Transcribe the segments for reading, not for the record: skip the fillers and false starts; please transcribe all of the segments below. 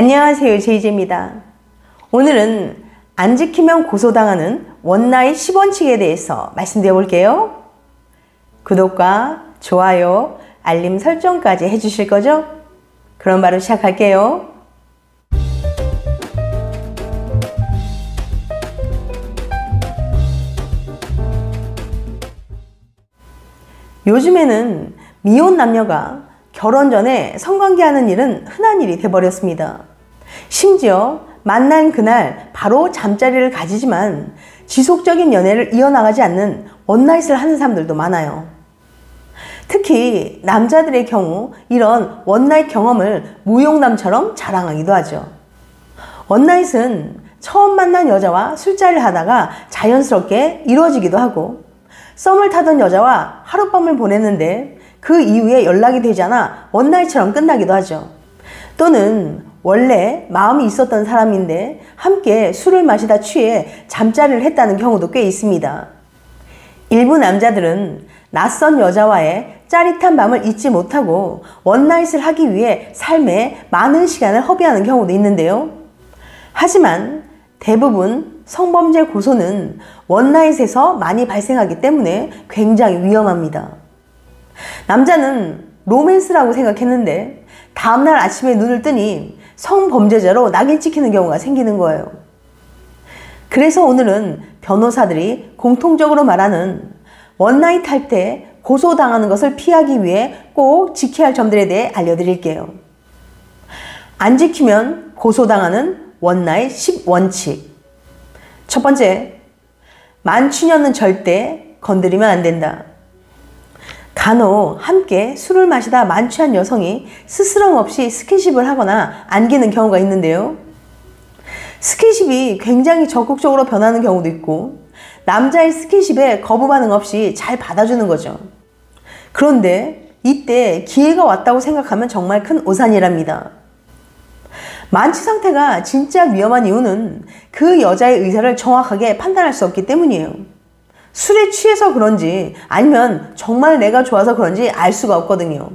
안녕하세요, 제이제입니다. 오늘은 안 지키면 고소당하는 원나잇 10원칙에 대해서 말씀드려 볼게요. 구독과 좋아요, 알림 설정까지 해주실 거죠? 그럼 바로 시작할게요. 요즘에는 미혼 남녀가 결혼 전에 성관계하는 일은 흔한 일이 돼버렸습니다. 심지어 만난 그날 바로 잠자리를 가지지만 지속적인 연애를 이어나가지 않는 원나잇을 하는 사람들도 많아요. 특히 남자들의 경우 이런 원나잇 경험을 무용담처럼 자랑하기도 하죠. 원나잇은 처음 만난 여자와 술자리를 하다가 자연스럽게 이루어지기도 하고, 썸을 타던 여자와 하룻밤을 보냈는데 그 이후에 연락이 되지 않아 원나잇처럼 끝나기도 하죠. 또는 원래 마음이 있었던 사람인데 함께 술을 마시다 취해 잠자리를 했다는 경우도 꽤 있습니다. 일부 남자들은 낯선 여자와의 짜릿한 밤을 잊지 못하고 원나잇을 하기 위해 삶에 많은 시간을 허비하는 경우도 있는데요. 하지만 대부분 성범죄 고소는 원나잇에서 많이 발생하기 때문에 굉장히 위험합니다. 남자는 로맨스라고 생각했는데 다음날 아침에 눈을 뜨니 성범죄자로 낙인 찍히는 경우가 생기는 거예요. 그래서 오늘은 변호사들이 공통적으로 말하는 원나잇 할 때 고소당하는 것을 피하기 위해 꼭 지켜야 할 점들에 대해 알려드릴게요. 안 지키면 고소당하는 원나잇 10원칙. 첫 번째, 만취녀는 절대 건드리면 안 된다. 간혹 함께 술을 마시다 만취한 여성이 스스럼 없이 스킨십을 하거나 안기는 경우가 있는데요. 스킨십이 굉장히 적극적으로 변하는 경우도 있고, 남자의 스킨십에 거부 반응 없이 잘 받아주는 거죠. 그런데 이때 기회가 왔다고 생각하면 정말 큰 오산이랍니다. 만취 상태가 진짜 위험한 이유는 그 여자의 의사를 정확하게 판단할 수 없기 때문이에요. 술에 취해서 그런지 아니면 정말 내가 좋아서 그런지 알 수가 없거든요.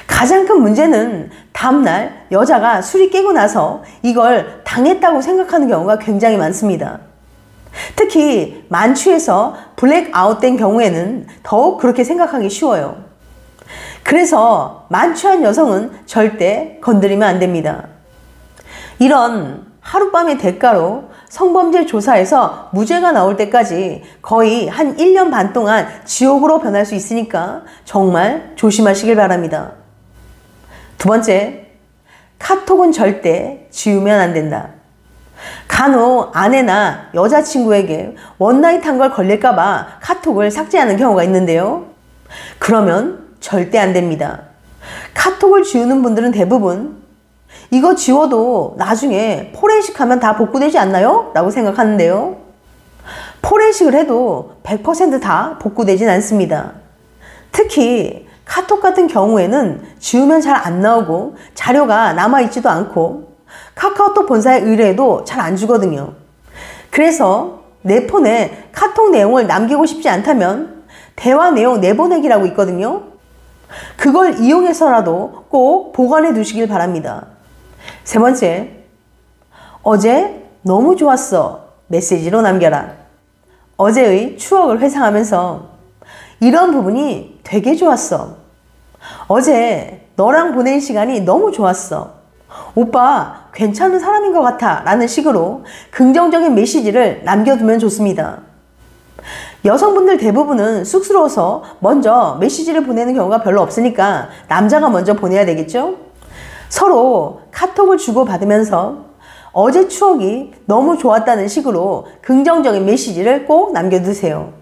가장 큰 문제는 다음날 여자가 술이 깨고 나서 이걸 당했다고 생각하는 경우가 굉장히 많습니다. 특히 만취해서 블랙아웃 된 경우에는 더욱 그렇게 생각하기 쉬워요. 그래서 만취한 여성은 절대 건드리면 안 됩니다. 이런 하룻밤의 대가로 성범죄 조사에서 무죄가 나올 때까지 거의 한 1년 반 동안 지옥으로 변할 수 있으니까 정말 조심하시길 바랍니다. 두 번째, 카톡은 절대 지우면 안 된다. 간혹 아내나 여자친구에게 원나잇 한 걸 걸릴까봐 카톡을 삭제하는 경우가 있는데요. 그러면 절대 안 됩니다. 카톡을 지우는 분들은 대부분 이거 지워도 나중에 포렌식 하면 다 복구되지 않나요? 라고 생각하는데요. 포렌식을 해도 100% 다 복구되진 않습니다. 특히 카톡 같은 경우에는 지우면 잘 안 나오고 자료가 남아있지도 않고 카카오톡 본사에 의뢰해도 잘 안 주거든요. 그래서 내 폰에 카톡 내용을 남기고 싶지 않다면 대화 내용 내보내기라고 있거든요. 그걸 이용해서라도 꼭 보관해 두시길 바랍니다. 세 번째, 어제 너무 좋았어. 메시지로 남겨라. 어제의 추억을 회상하면서 이런 부분이 되게 좋았어. 어제 너랑 보낸 시간이 너무 좋았어. 오빠 괜찮은 사람인 것 같아. 라는 식으로 긍정적인 메시지를 남겨두면 좋습니다. 여성분들 대부분은 쑥스러워서 먼저 메시지를 보내는 경우가 별로 없으니까 남자가 먼저 보내야 되겠죠? 서로 카톡을 주고받으면서 어제 추억이 너무 좋았다는 식으로 긍정적인 메시지를 꼭 남겨두세요.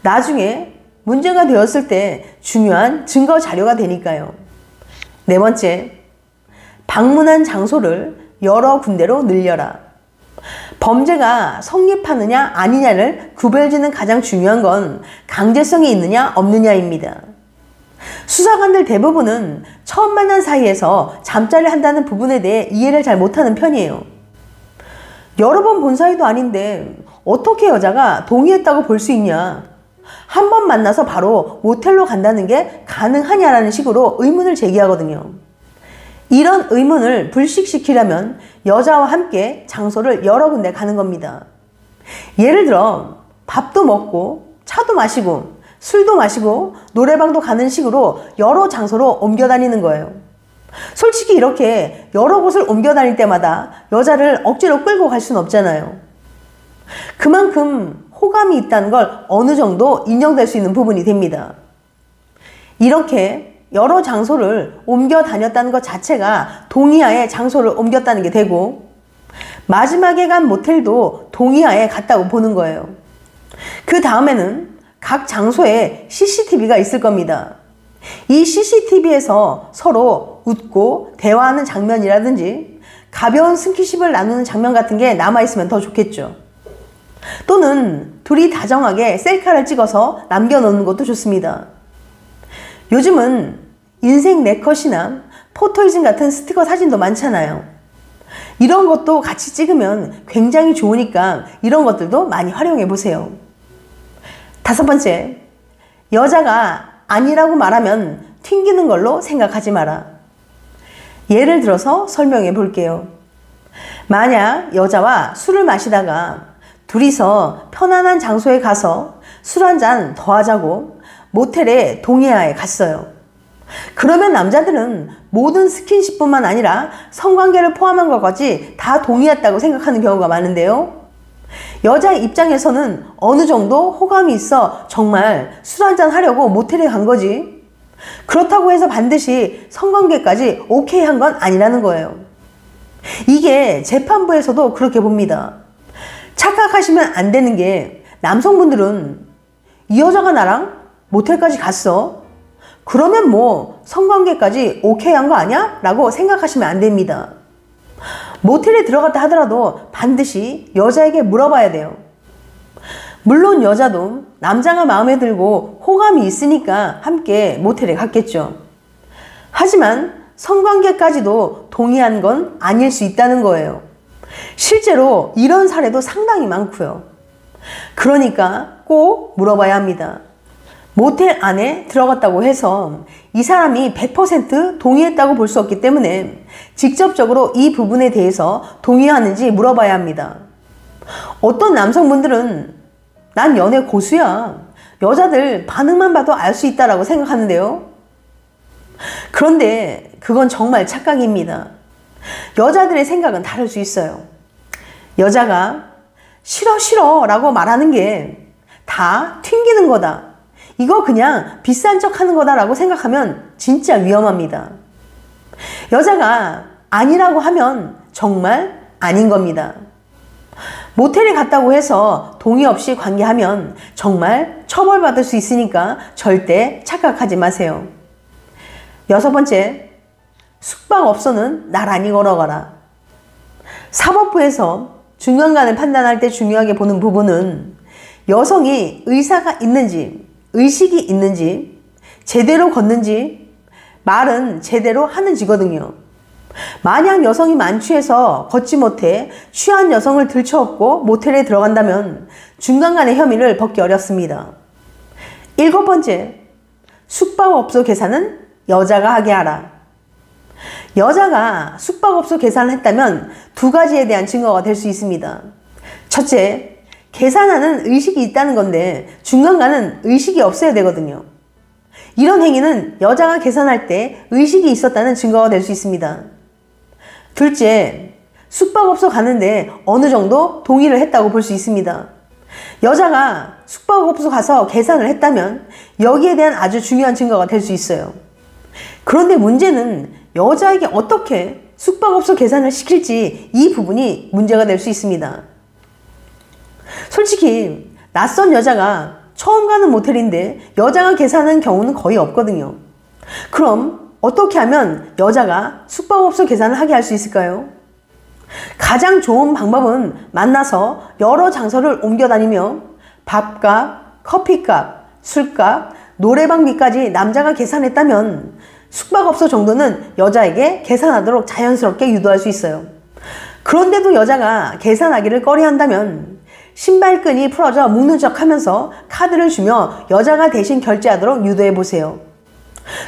나중에 문제가 되었을 때 중요한 증거 자료가 되니까요. 네 번째, 방문한 장소를 여러 군데로 늘려라. 범죄가 성립하느냐 아니냐를 구별짓는 가장 중요한 건 강제성이 있느냐 없느냐입니다. 수사관들 대부분은 처음 만난 사이에서 잠자리를 한다는 부분에 대해 이해를 잘 못하는 편이에요. 여러 번 본 사이도 아닌데 어떻게 여자가 동의했다고 볼 수 있냐? 한 번 만나서 바로 모텔로 간다는 게 가능하냐라는 식으로 의문을 제기하거든요. 이런 의문을 불식시키려면 여자와 함께 장소를 여러 군데 가는 겁니다. 예를 들어 밥도 먹고 차도 마시고 술도 마시고 노래방도 가는 식으로 여러 장소로 옮겨 다니는 거예요. 솔직히 이렇게 여러 곳을 옮겨 다닐 때마다 여자를 억지로 끌고 갈 수는 없잖아요. 그만큼 호감이 있다는 걸 어느 정도 인정될 수 있는 부분이 됩니다. 이렇게 여러 장소를 옮겨 다녔다는 것 자체가 동의하에 장소를 옮겼다는 게 되고, 마지막에 간 모텔도 동의하에 갔다고 보는 거예요. 그 다음에는 각 장소에 CCTV가 있을 겁니다. 이 CCTV에서 서로 웃고 대화하는 장면이라든지 가벼운 스킨십을 나누는 장면 같은 게 남아있으면 더 좋겠죠. 또는 둘이 다정하게 셀카를 찍어서 남겨놓는 것도 좋습니다. 요즘은 인생 네컷이나 포토이즘 같은 스티커 사진도 많잖아요. 이런 것도 같이 찍으면 굉장히 좋으니까 이런 것들도 많이 활용해 보세요. 5번째, 여자가 아니라고 말하면 튕기는 걸로 생각하지 마라. 예를 들어서 설명해 볼게요. 만약 여자와 술을 마시다가 둘이서 편안한 장소에 가서 술 한 잔 더 하자고 모텔에 동의하에 갔어요. 그러면 남자들은 모든 스킨십뿐만 아니라 성관계를 포함한 것까지 다 동의했다고 생각하는 경우가 많은데요. 여자 입장에서는 어느 정도 호감이 있어 정말 술 한잔 하려고 모텔에 간 거지, 그렇다고 해서 반드시 성관계까지 오케이 한 건 아니라는 거예요. 이게 재판부에서도 그렇게 봅니다. 착각하시면 안 되는 게, 남성분들은 이 여자가 나랑 모텔까지 갔어? 그러면 뭐 성관계까지 오케이 한 거 아니야? 라고 생각하시면 안 됩니다. 모텔에 들어갔다 하더라도 반드시 여자에게 물어봐야 돼요. 물론 여자도 남자가 마음에 들고 호감이 있으니까 함께 모텔에 갔겠죠. 하지만 성관계까지도 동의한 건 아닐 수 있다는 거예요. 실제로 이런 사례도 상당히 많고요. 그러니까 꼭 물어봐야 합니다. 모텔 안에 들어갔다고 해서 이 사람이 100% 동의했다고 볼 수 없기 때문에 직접적으로 이 부분에 대해서 동의하는지 물어봐야 합니다. 어떤 남성분들은 난 연애 고수야, 여자들 반응만 봐도 알 수 있다라고 생각하는데요. 그런데 그건 정말 착각입니다. 여자들의 생각은 다를 수 있어요. 여자가 싫어 싫어 라고 말하는 게 다 튕기는 거다, 이거 그냥 비싼 척 하는 거다 라고 생각하면 진짜 위험합니다. 여자가 아니라고 하면 정말 아닌 겁니다. 모텔에 갔다고 해서 동의 없이 관계하면 정말 처벌받을 수 있으니까 절대 착각하지 마세요. 6번째, 숙박업소는 나란히 걸어가라. 사법부에서 중간간을 판단할 때 중요하게 보는 부분은 여성이 의사가 있는지, 의식이 있는지, 제대로 걷는지, 말은 제대로 하는지거든요. 만약 여성이 만취해서 걷지 못해 취한 여성을 들쳐업고 모텔에 들어간다면 중간간의 혐의를 벗기 어렵습니다. 7번째, 숙박업소 계산은 여자가 하게 하라. 여자가 숙박업소 계산을 했다면 2가지에 대한 증거가 될 수 있습니다. 첫째, 계산하는 의식이 있다는 건데 중간간은 의식이 없어야 되거든요. 이런 행위는 여자가 계산할 때 의식이 있었다는 증거가 될 수 있습니다. 둘째, 숙박업소 가는데 어느 정도 동의를 했다고 볼 수 있습니다. 여자가 숙박업소 가서 계산을 했다면 여기에 대한 아주 중요한 증거가 될 수 있어요. 그런데 문제는 여자에게 어떻게 숙박업소 계산을 시킬지, 이 부분이 문제가 될 수 있습니다. 솔직히 낯선 여자가 처음 가는 모텔인데 여자가 계산하는 경우는 거의 없거든요. 그럼 어떻게 하면 여자가 숙박업소 계산을 하게 할 수 있을까요? 가장 좋은 방법은 만나서 여러 장소를 옮겨 다니며 밥값, 커피값, 술값, 노래방비까지 남자가 계산했다면 숙박업소 정도는 여자에게 계산하도록 자연스럽게 유도할 수 있어요. 그런데도 여자가 계산하기를 꺼려한다면 신발끈이 풀어져 묶는 척 하면서 카드를 주며 여자가 대신 결제하도록 유도해 보세요.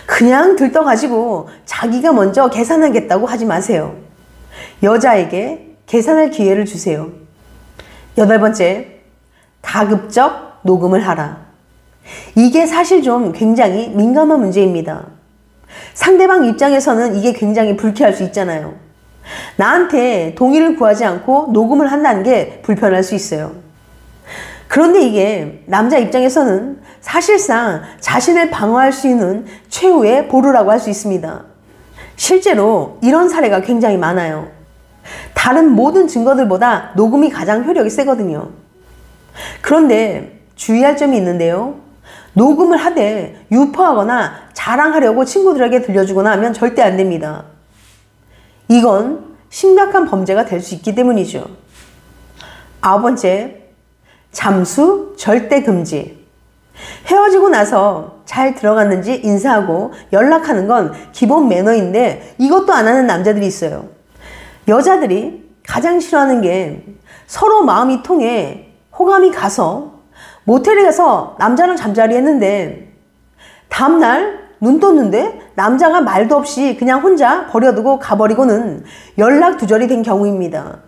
그냥 들떠가지고 자기가 먼저 계산하겠다고 하지 마세요. 여자에게 계산할 기회를 주세요. 8번째, 가급적 녹음을 하라. 이게 사실 좀 굉장히 민감한 문제입니다. 상대방 입장에서는 이게 굉장히 불쾌할 수 있잖아요. 나한테 동의를 구하지 않고 녹음을 한다는 게 불편할 수 있어요. 그런데 이게 남자 입장에서는 사실상 자신을 방어할 수 있는 최후의 보루라고 할 수 있습니다. 실제로 이런 사례가 굉장히 많아요. 다른 모든 증거들보다 녹음이 가장 효력이 세거든요. 그런데 주의할 점이 있는데요. 녹음을 하되 유포하거나 자랑하려고 친구들에게 들려주거나 하면 절대 안 됩니다. 이건 심각한 범죄가 될 수 있기 때문이죠. 9번째, 잠수 절대 금지. 헤어지고 나서 잘 들어갔는지 인사하고 연락하는 건 기본 매너인데 이것도 안 하는 남자들이 있어요. 여자들이 가장 싫어하는 게 서로 마음이 통해 호감이 가서 모텔에 가서 남자랑 잠자리 했는데 다음날 눈 떴는데 남자가 말도 없이 그냥 혼자 버려두고 가버리고는 연락두절이 된 경우입니다.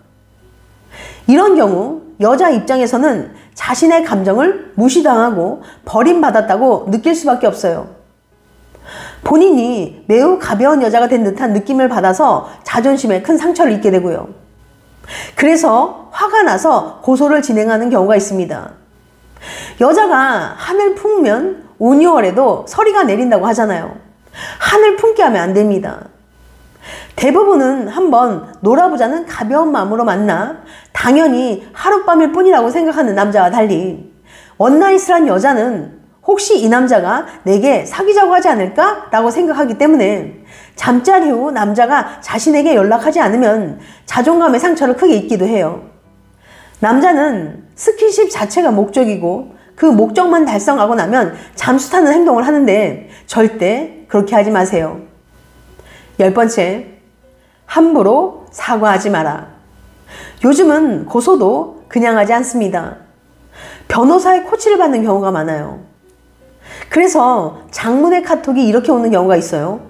이런 경우 여자 입장에서는 자신의 감정을 무시당하고 버림받았다고 느낄 수밖에 없어요. 본인이 매우 가벼운 여자가 된 듯한 느낌을 받아서 자존심에 큰 상처를 입게 되고요. 그래서 화가 나서 고소를 진행하는 경우가 있습니다. 여자가 하늘 품으면 5, 6월에도 서리가 내린다고 하잖아요. 하늘 품게 하면 안 됩니다. 대부분은 한번 놀아보자는 가벼운 마음으로 만나 당연히 하룻밤일 뿐이라고 생각하는 남자와 달리 원나잇을 여자는 혹시 이 남자가 내게 사귀자고 하지 않을까? 라고 생각하기 때문에 잠자리 후 남자가 자신에게 연락하지 않으면 자존감의 상처를 크게 입기도 해요. 남자는 스킨십 자체가 목적이고 그 목적만 달성하고 나면 잠수 타는 행동을 하는데 절대 그렇게 하지 마세요. 10번째, 함부로 사과하지 마라. 요즘은 고소도 그냥 하지 않습니다. 변호사의 코치를 받는 경우가 많아요. 그래서 장문의 카톡이 이렇게 오는 경우가 있어요.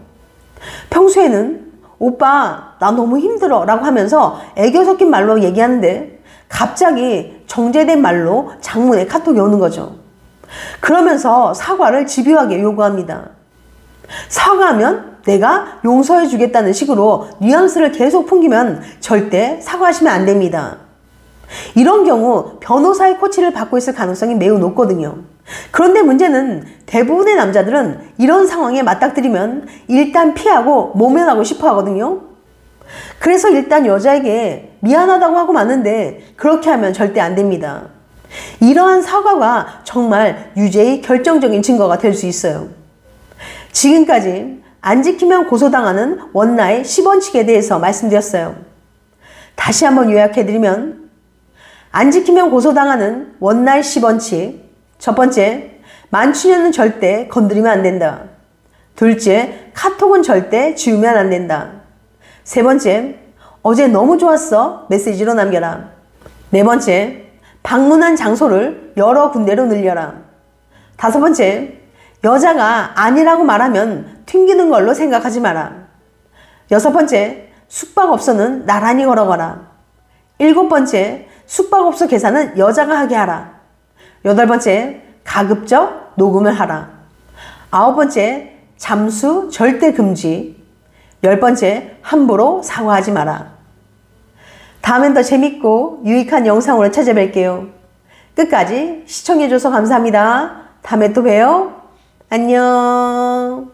평소에는 오빠 나 너무 힘들어 라고 하면서 애교 섞인 말로 얘기하는데 갑자기 정제된 말로 장문의 카톡이 오는 거죠. 그러면서 사과를 집요하게 요구합니다. 사과하면 내가 용서해 주겠다는 식으로 뉘앙스를 계속 풍기면 절대 사과하시면 안 됩니다. 이런 경우 변호사의 코치를 받고 있을 가능성이 매우 높거든요. 그런데 문제는 대부분의 남자들은 이런 상황에 맞닥뜨리면 일단 피하고 모면하고 싶어 하거든요. 그래서 일단 여자에게 미안하다고 하고 마는데 그렇게 하면 절대 안 됩니다. 이러한 사과가 정말 유죄의 결정적인 증거가 될 수 있어요. 지금까지 안 지키면 고소당하는 원나잇 10원칙에 대해서 말씀드렸어요. 다시 한번 요약해드리면 안 지키면 고소당하는 원나잇 10원칙. 첫 번째, 만취녀는 절대 건드리면 안 된다. 둘째, 카톡은 절대 지우면 안 된다. 세 번째, 어제 너무 좋았어 메시지로 남겨라. 네 번째, 방문한 장소를 여러 군데로 늘려라. 다섯 번째, 여자가 아니라고 말하면 튕기는 걸로 생각하지 마라. 여섯 번째, 숙박업소는 나란히 걸어가라. 일곱 번째, 숙박업소 계산은 여자가 하게 하라. 여덟 번째, 가급적 녹음을 하라. 아홉 번째, 잠수 절대 금지. 열 번째, 함부로 사과하지 마라. 다음엔 더 재밌고 유익한 영상으로 찾아뵐게요. 끝까지 시청해줘서 감사합니다. 다음에 또 봬요. 안녕.